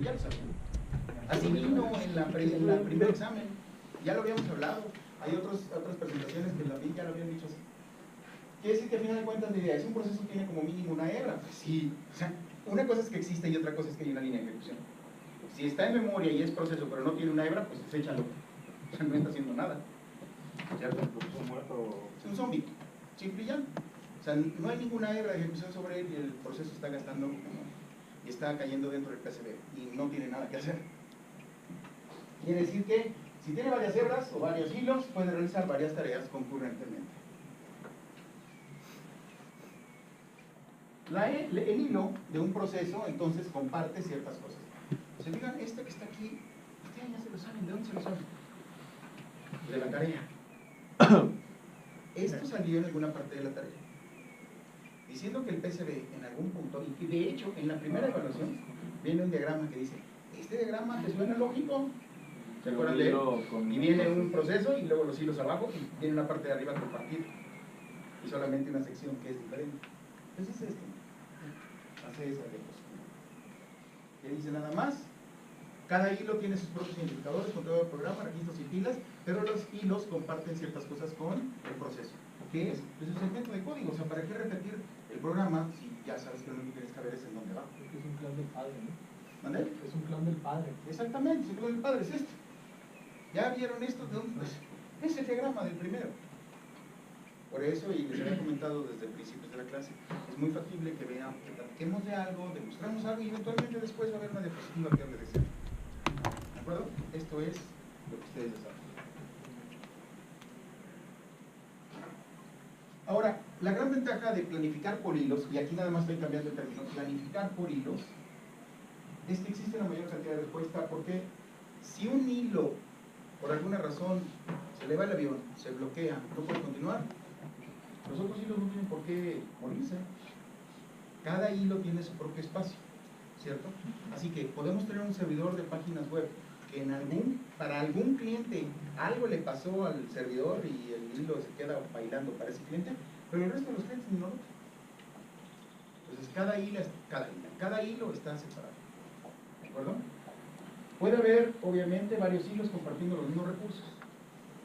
ya lo sabían. Así vino en la primer examen, ya lo habíamos hablado. Hay otras presentaciones que ya lo habían dicho así. Quiere decir que al final de cuentas, si un proceso tiene como mínimo una hebra, pues sí. O sea, una cosa es que existe y otra cosa es que hay una línea de ejecución. Si está en memoria y es proceso, pero no tiene una hebra, pues deséchalo. O sea, no está haciendo nada. ¿Cierto? ¿Es un muerto? Es un zombie, simple y llano. O sea, no hay ninguna hebra de ejecución sobre él y el proceso está gastando, ¿no? Y está cayendo dentro del PCB y no tiene nada que hacer. Quiere decir que si tiene varias hebras o varios hilos, puede realizar varias tareas concurrentemente. El hilo de un proceso, entonces, comparte ciertas cosas. Se digan, este que está aquí, ya se lo saben. ¿De dónde se lo saben? De la tarea. Esto salió en alguna parte de la tarea, diciendo que el PCB en algún punto, y que de hecho en la primera evaluación viene un diagrama que dice, ¿este diagrama te suena lógico? ¿Se acuerdan de él? Y viene un proceso y luego los hilos abajo y tiene una parte de arriba compartida y solamente una sección que es diferente. Entonces es esto, hace esa diapositiva. Que dice nada más, cada hilo tiene sus propios identificadores, control del programa, registros y pilas, pero los hilos comparten ciertas cosas con el proceso. ¿Qué es? Pues es un segmento de código. O sea, ¿para qué repetir el programa si ya sabes que lo único que tienes que ver es en dónde va? Porque es un clan del padre, ¿no? ¿Mande? Es un clan del padre. Exactamente, es el clan del padre, es este. ¿Ya vieron esto? ¿De dónde? Pues, es el diagrama del primero. Por eso, y les había comentado desde principios de la clase, es muy factible que veamos, que platiquemos de algo, demostramos algo y eventualmente después va a haber una diapositiva que hable de eso. ¿De acuerdo? Esto es lo que ustedes ya saben. Ahora, la gran ventaja de planificar por hilos, y aquí nada más estoy cambiando el término, planificar por hilos, es que existe una mayor cantidad de respuesta, porque si un hilo, por alguna razón, se le va el avión, se bloquea, no puede continuar, los otros hilos no tienen por qué morirse. Cada hilo tiene su propio espacio, ¿cierto? Así que podemos tener un servidor de páginas web que para algún cliente algo le pasó al servidor y el hilo se queda bailando para ese cliente, pero el resto de los clientes no lo ven. Entonces cada hilo está separado. ¿De acuerdo? Puede haber, obviamente, varios hilos compartiendo los mismos recursos.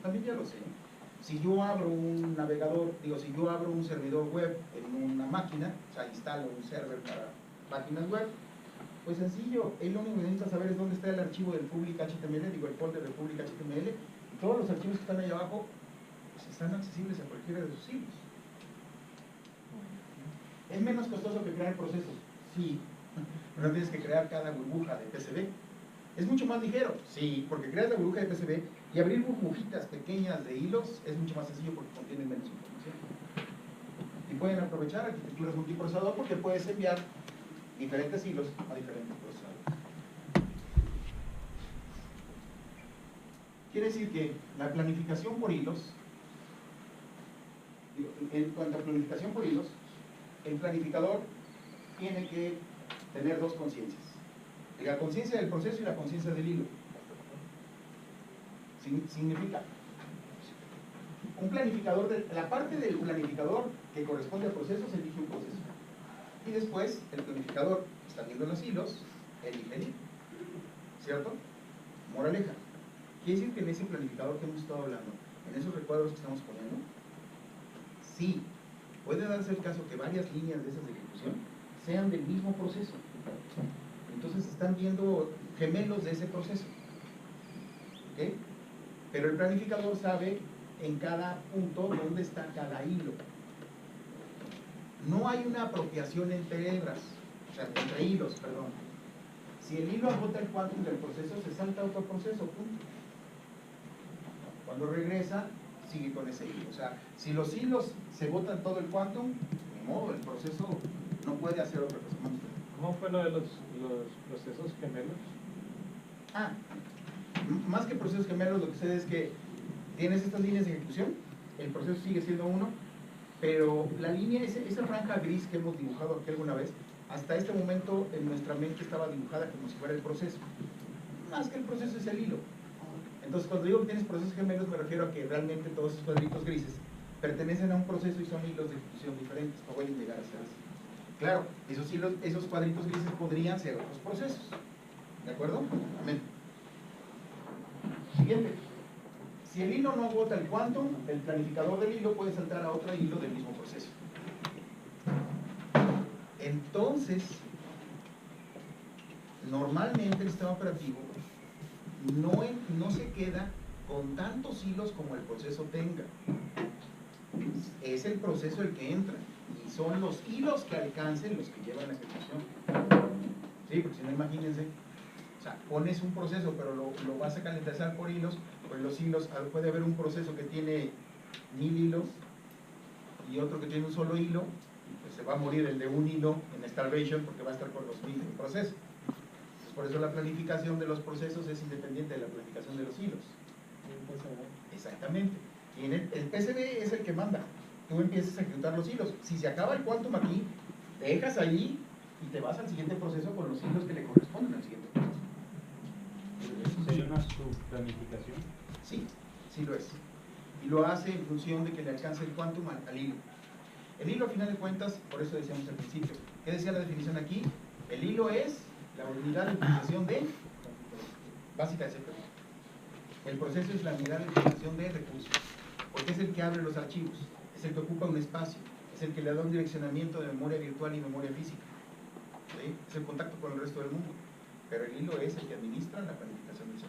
También ya lo sé. Si yo abro un navegador, si yo abro un servidor web en una máquina, o sea, instalo un server para páginas web, pues sencillo, él lo único que necesita saber es dónde está el archivo del public HTML, el folder de public HTML, y todos los archivos que están ahí abajo pues están accesibles a cualquiera de sus hilos. ¿Es menos costoso que crear procesos? Sí, no tienes que crear cada burbuja de PCB. ¿Es mucho más ligero? Sí, porque creas la burbuja de PCB y abrir burbujitas pequeñas de hilos es mucho más sencillo porque contienen menos información. Y pueden aprovechar arquitecturas multiprocesador porque puedes enviar diferentes hilos a diferentes procesadores. Quiere decir que la planificación por hilos, en cuanto a planificación por hilos, el planificador tiene que tener dos conciencias. La conciencia del proceso y la conciencia del hilo. Significa un planificador, la parte del planificador que corresponde al proceso se elige un proceso. Y después el planificador está viendo los hilos, elige el hilo. ¿Cierto? Moraleja. Quiere decir que en ese planificador que hemos estado hablando, en esos recuadros que estamos poniendo, sí, puede darse el caso que varias líneas de esas de ejecución sean del mismo proceso. Entonces están viendo gemelos de ese proceso. ¿Ok? Pero el planificador sabe en cada punto dónde está cada hilo. No hay una apropiación entre hebras, o sea, entre hilos, perdón. Si el hilo agota el quantum del proceso, se salta a otro proceso, punto. Cuando regresa, sigue con ese hilo. O sea, si los hilos se botan todo el quantum, ni modo, el proceso no puede hacer otra cosa más. ¿Cómo fue lo de los procesos gemelos? Más que procesos gemelos, lo que sucede es que tienes estas líneas de ejecución, el proceso sigue siendo uno, pero la línea, esa franja gris que hemos dibujado aquí alguna vez, hasta este momento en nuestra mente estaba dibujada como si fuera el proceso. Más que el proceso es el hilo. Entonces, cuando digo que tienes procesos gemelos, me refiero a que realmente todos esos cuadritos grises pertenecen a un proceso y son hilos de ejecución diferentes, no pueden llegar a ser así. Claro, esos cuadritos grises podrían ser otros procesos. ¿De acuerdo? Amén. Siguiente. Si el hilo no agota el quantum, el planificador del hilo puede saltar a otro hilo del mismo proceso. Entonces, normalmente el sistema operativo no se queda con tantos hilos como el proceso tenga. Es el proceso el que entra y son los hilos que alcancen los que llevan la ejecución. Sí, porque si no, imagínense, o sea, pones un proceso pero lo vas a calendarizar por hilos, pues los hilos, puede haber un proceso que tiene 1000 hilos y otro que tiene un solo hilo, pues se va a morir el de un hilo en starvation porque va a estar con los 1000 en proceso. Entonces, por eso la planificación de los procesos es independiente de la planificación de los hilos. Exactamente. Y en el PCB es el que manda. Tú empiezas a ejecutar los hilos. Si se acaba el quantum aquí, dejas ahí y te vas al siguiente proceso con los hilos que le corresponden al siguiente proceso. ¿Sería una subplanificación? Sí, sí lo es. Y lo hace en función de que le alcance el quantum al hilo. El hilo, a final de cuentas, por eso decíamos al principio, ¿qué decía la definición aquí? El hilo es la unidad de utilización básica de CPU. El proceso es la unidad de utilización de recursos, porque es el que abre los archivos, es el que ocupa un espacio, es el que le da un direccionamiento de memoria virtual y memoria física. ¿Sí? Es el contacto con el resto del mundo. Pero el hilo es el que administra la planificación del CPU.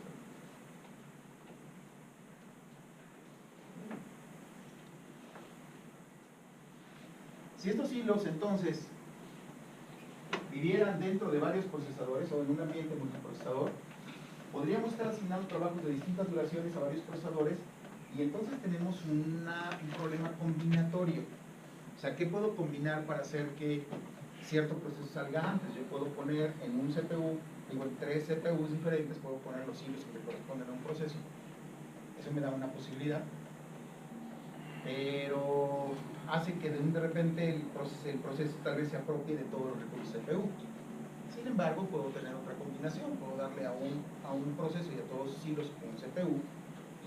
Si estos hilos, entonces, vivieran dentro de varios procesadores o en un ambiente multiprocesador, podríamos estar asignando trabajos de distintas duraciones a varios procesadores y entonces tenemos un problema combinatorio. O sea, ¿qué puedo combinar para hacer que cierto proceso salga antes? Yo puedo poner en un CPU, digo, en 3 CPUs diferentes, puedo poner los hilos que le corresponden a un proceso. Eso me da una posibilidad. Pero hace que de repente el proceso tal vez se apropie de todos los recursos CPU. Sin embargo, puedo tener otra combinación, puedo darle a un proceso y a todos sus hilos un CPU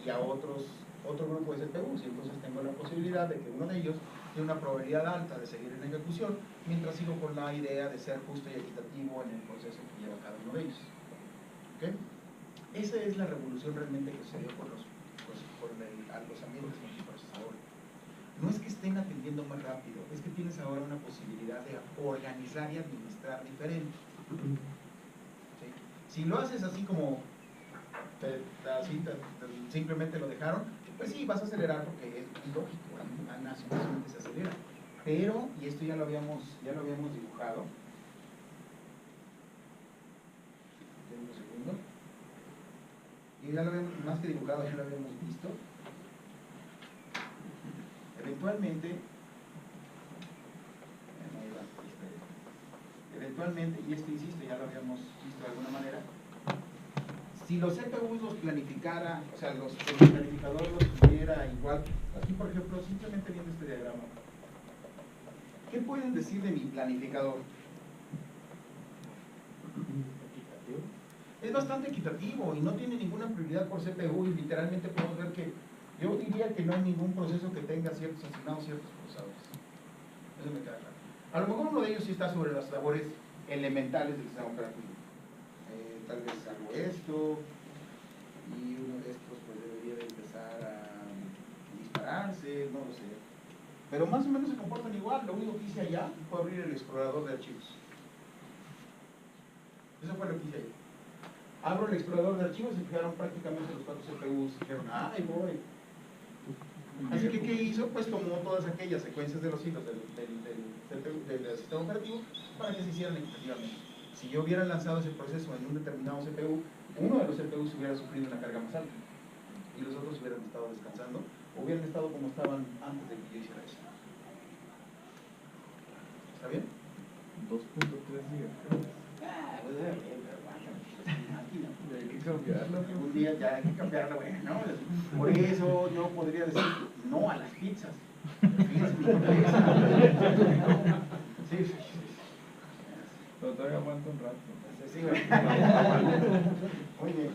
y a otro grupo de CPUs, y entonces tengo la posibilidad de que uno de ellos tiene una probabilidad alta de seguir en ejecución, mientras sigo con la idea de ser justo y equitativo en el proceso que lleva cada uno de ellos. ¿Okay? Esa es la revolución realmente que sucedió con los ambientes multiprocesadores. No es que estén atendiendo más rápido, es que tienes ahora una posibilidad de organizar y administrar diferente. ¿Sí? Si lo haces así como simplemente lo dejaron, pues sí, vas a acelerar porque es lógico, nacionalmente se acelera. Pero, y esto ya lo habíamos dibujado, un segundo, y ya lo habíamos, más que dibujado, ya lo habíamos visto. Eventualmente, y esto insisto, ya lo habíamos visto de alguna manera, si los CPUs los planificara, o sea, el planificador los tuviera igual, aquí por ejemplo, simplemente viendo este diagrama, ¿qué pueden decir de mi planificador? Es bastante equitativo y no tiene ninguna prioridad por CPU, y literalmente podemos ver que yo diría que no hay ningún proceso que tenga ciertos asignados, ciertos procesadores. Eso me queda claro. A lo mejor uno de ellos sí está sobre las labores elementales del sistema operativo. Tal vez hago esto, y uno de estos pues debería de empezar a dispararse, no lo sé. Pero más o menos se comportan igual. Lo único que hice allá fue abrir el explorador de archivos. Eso fue lo que hice allá. Abro el explorador de archivos y fijaron prácticamente los 4 CPUs. Dijeron, ¡ay, voy! Así que, ¿qué hizo? Pues tomó todas aquellas secuencias de los hilos del sistema operativo para que se hicieran equitativamente. Si yo hubiera lanzado ese proceso en un determinado CPU, uno de los CPUs hubiera sufrido una carga más alta y los otros hubieran estado descansando, o hubieran estado como estaban antes de que yo hiciera eso. ¿Está bien? 2.3 GHz. Pues debe haber, pero máquina. Hay que cambiarlo. Un día ya hay que cambiarla, güey, ¿no? Por eso yo podría decir no a las pizzas. Fíjense mi cabeza. Sí, sí, sí. Pero todavía aguanta un rato. Sí, muy bien.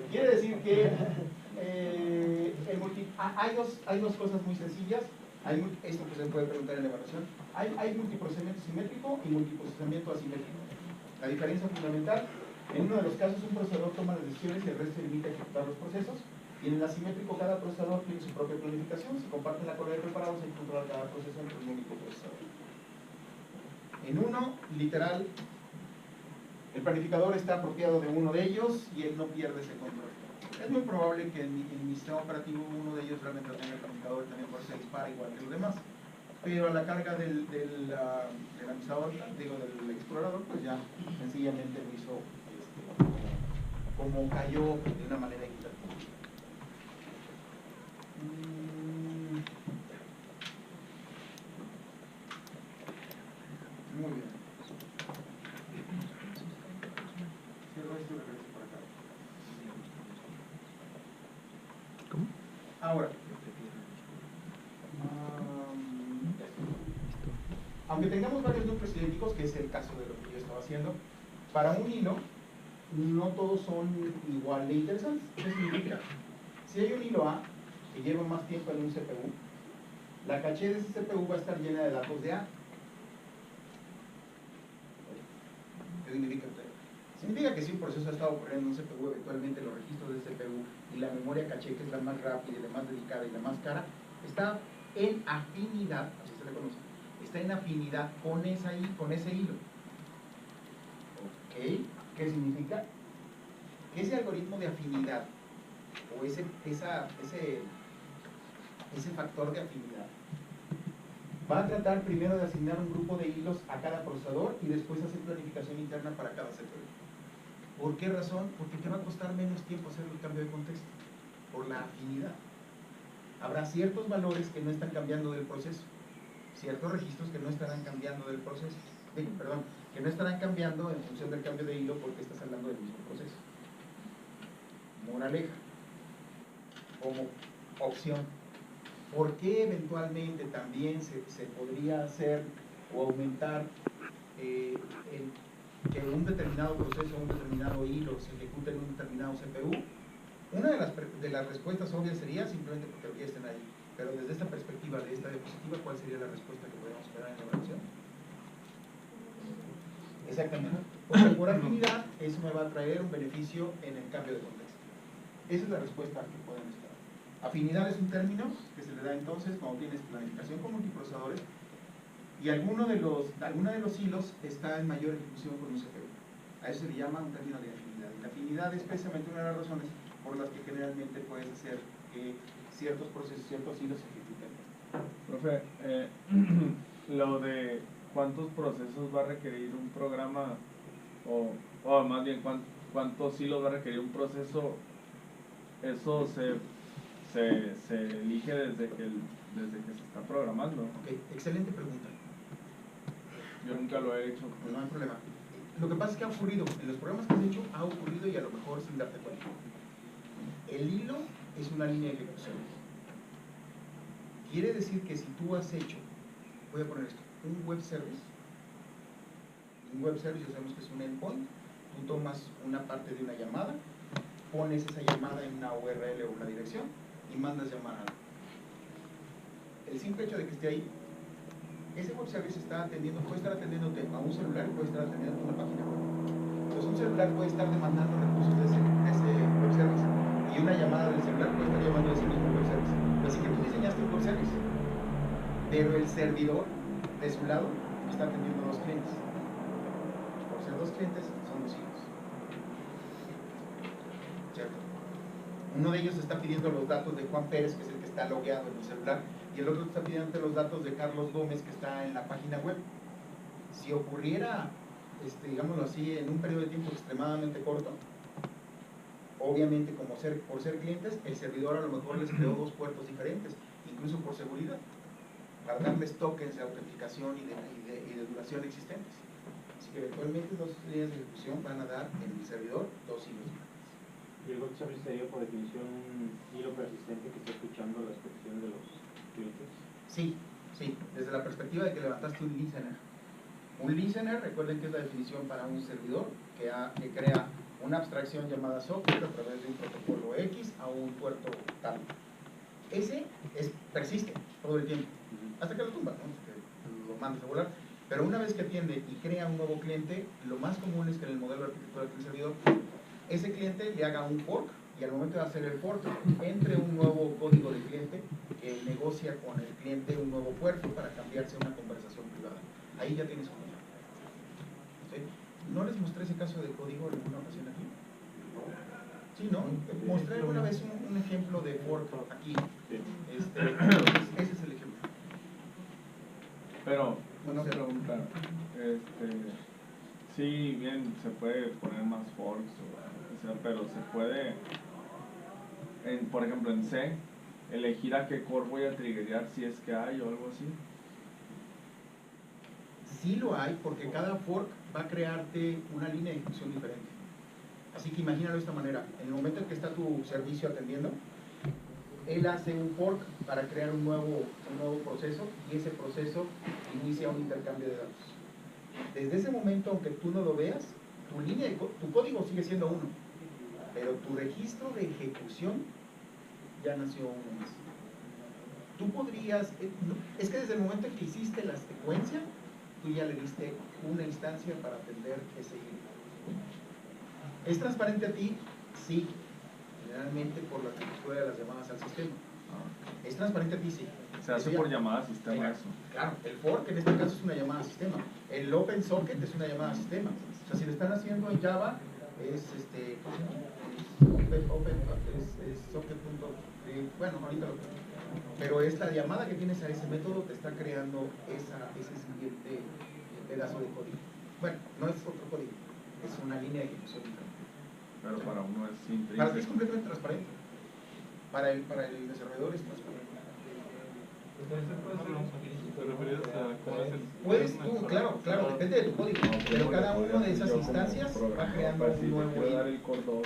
Quiere decir que hay dos cosas muy sencillas. Esto pues se puede preguntar en la evaluación. Hay multiprocesamiento simétrico y multiprocesamiento asimétrico. La diferencia fundamental, En uno de los casos, un procesador toma las decisiones y el resto se limita a ejecutar los procesos. Y en el asimétrico, cada procesador tiene su propia planificación. Se comparten la cola de preparados y controlar cada proceso entre un único procesador. En uno, literal, el planificador está apropiado de uno de ellos y él no pierde ese control. Es muy probable que en mi sistema operativo uno de ellos realmente lo tenga el planificador y también por eso se dispara igual que los demás. Pero a la carga del administrador, digo, del explorador, pues ya sencillamente lo hizo como cayó de una manera equitativa. Muy bien. Cierro esto y regreso para acá. ¿Cómo? Ahora, aunque tengamos varios núcleos idénticos, que es el caso de lo que yo estaba haciendo, para un hilo, no todos son igual de interesantes. ¿Qué significa? Si hay un hilo A que lleva más tiempo en un CPU, la caché de ese CPU va a estar llena de datos de A. ¿Qué significa? Significa que si un proceso ha estado ocurriendo en un CPU, eventualmente los registros del CPU y la memoria caché, que es la más rápida y la más dedicada y la más cara, está en afinidad, así se le conoce, está en afinidad con ese hilo. ¿Ok? ¿Qué significa? Que ese algoritmo de afinidad o ese factor de afinidad va a tratar primero de asignar un grupo de hilos a cada procesador y después hacer planificación interna para cada CPU. ¿Por qué razón? Porque te va a costar menos tiempo hacer el cambio de contexto, por la afinidad. Habrá ciertos valores que no están cambiando del proceso, ciertos registros que no estarán cambiando del proceso, que no estarán cambiando en función del cambio de hilo porque estás hablando del mismo proceso. Moraleja, como opción, ¿por qué eventualmente también se podría hacer o aumentar que un determinado proceso, un determinado hilo se ejecute en un determinado CPU? Una de las respuestas obvias sería simplemente porque ya estén ahí. Pero desde esta perspectiva, de esta diapositiva, ¿cuál sería la respuesta que podemos esperar en la evaluación? Exactamente. Porque por afinidad, eso me va a traer un beneficio en el cambio de contexto. Esa es la respuesta que podemos esperar. Afinidad es un término que se le da entonces cuando tienes planificación con multiprocesadores y alguna de los hilos está en mayor ejecución con un CPU. A eso se le llama un término de afinidad. Y la afinidad es precisamente una de las razones por las que generalmente puedes hacer que ciertos procesos, ciertos hilos se ejecuten. Profe, lo de cuántos procesos va a requerir un programa, o más bien cuántos hilos va a requerir un proceso, eso se elige desde que se está programando. Ok, excelente pregunta. Yo nunca lo he hecho. No hay problema. Lo que pasa es que ha ocurrido, en los programas que has hecho, ha ocurrido y a lo mejor sin darte cuenta. El hilo es una línea de ejecución. Quiere decir que si tú has hecho, voy a poner esto, un web service ya sabemos que es un endpoint, tú tomas una parte de una llamada, pones esa llamada en una URL o una dirección y mandas llamar a algo. El simple hecho de que esté ahí, ese web service está atendiendo, puede estar atendiéndote a un celular, puede estar atendiendo a una página web. Entonces un celular puede estar demandando recursos de ese web service y una llamada del celular puede estar llamando a ese mismo web service. Así que tú diseñaste un web service, pero el servidor de su lado está atendiendo a dos clientes. Por ser dos clientes, son dos hilos. ¿Cierto? Uno de ellos está pidiendo los datos de Juan Pérez, que es el que está logueado en el celular, y el otro está pidiendo los datos de Carlos Gómez, que está en la página web. Si ocurriera, digámoslo así, en un periodo de tiempo extremadamente corto, obviamente por ser clientes, el servidor a lo mejor les creó dos puertos diferentes, incluso por seguridad, para darles tokens de autenticación y de duración existentes. Así que eventualmente dos líneas de ejecución van a dar en el servidor dos hilos. ¿Y el web service sería por definición un hilo persistente que está escuchando las peticiones de los clientes? Sí, desde la perspectiva de que levantaste un listener. Un listener, recuerden que es la definición para un servidor que crea una abstracción llamada socket a través de un protocolo X a un puerto tal. Ese persiste todo el tiempo, hasta que lo tumba, ¿no? Que lo mandes a volar. Pero una vez que atiende y crea un nuevo cliente, lo más común es que en el modelo de arquitectura del servidor, ese cliente le haga un fork y al momento de hacer el fork, entre un nuevo código de cliente que negocia con el cliente un nuevo puerto para cambiarse a una conversación privada. Ahí ya tienes un. ¿Sí? ¿No les mostré ese caso de código en alguna ocasión aquí? Sí, ¿no? Mostré alguna vez un ejemplo de fork aquí. Ese es el ejemplo. Pero, Bueno, una pregunta, sí, bien, se puede poner más forks, o sea, pero se puede, por ejemplo, en C, elegir a qué core voy a triggerear si es que hay o algo así. Sí lo hay, porque cada fork va a crearte una línea de ejecución diferente. Así que imagínalo de esta manera, en el momento en que está tu servicio atendiendo, él hace un fork para crear un nuevo proceso y ese proceso inicia un intercambio de datos. Desde ese momento, aunque tú no lo veas, tu código sigue siendo uno, pero tu registro de ejecución ya nació uno más. Tú podrías, es que desde el momento en que hiciste la secuencia, tú ya le diste una instancia para atender ese hilo. ¿Es transparente a ti? Sí, generalmente por la estructura de las llamadas al sistema. ¿Es transparente a ti? Sí. Se hace por llamada a sistema claro, eso. claro, el fork en este caso es una llamada a sistema. El open socket es una llamada a sistema. O sea, si lo están haciendo en Java, es socket. Bueno, ahorita lo tengo. Pero es la llamada que tienes a ese método te está creando ese siguiente pedazo de código. Bueno, no es otro código, es una línea de ejecución. Pero para uno es intrínseco. Para ti es completamente transparente. Para el desarrollador es transparente. Puedes tú, claro, depende de tu código, pero cada una de esas instancias va creando un nuevo hilo.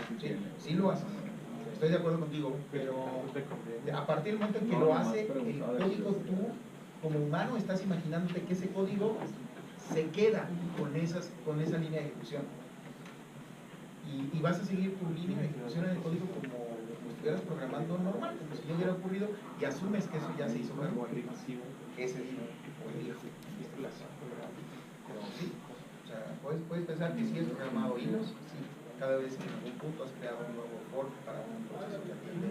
Sí lo haces. Estoy de acuerdo contigo, pero a partir del momento en que lo hace el código, tú como humano estás imaginándote que ese código se queda con esa línea de ejecución. Y vas a seguir tu línea de ejecución en el código como estuvieras programando normal, como si ya hubiera ocurrido, y asumes que eso ya se hizo cargo ese día o el día. Pero sí, o sea, puedes pensar que si es programado hilos, sí, cada vez que en algún punto has creado un nuevo fork para un proceso que atiende.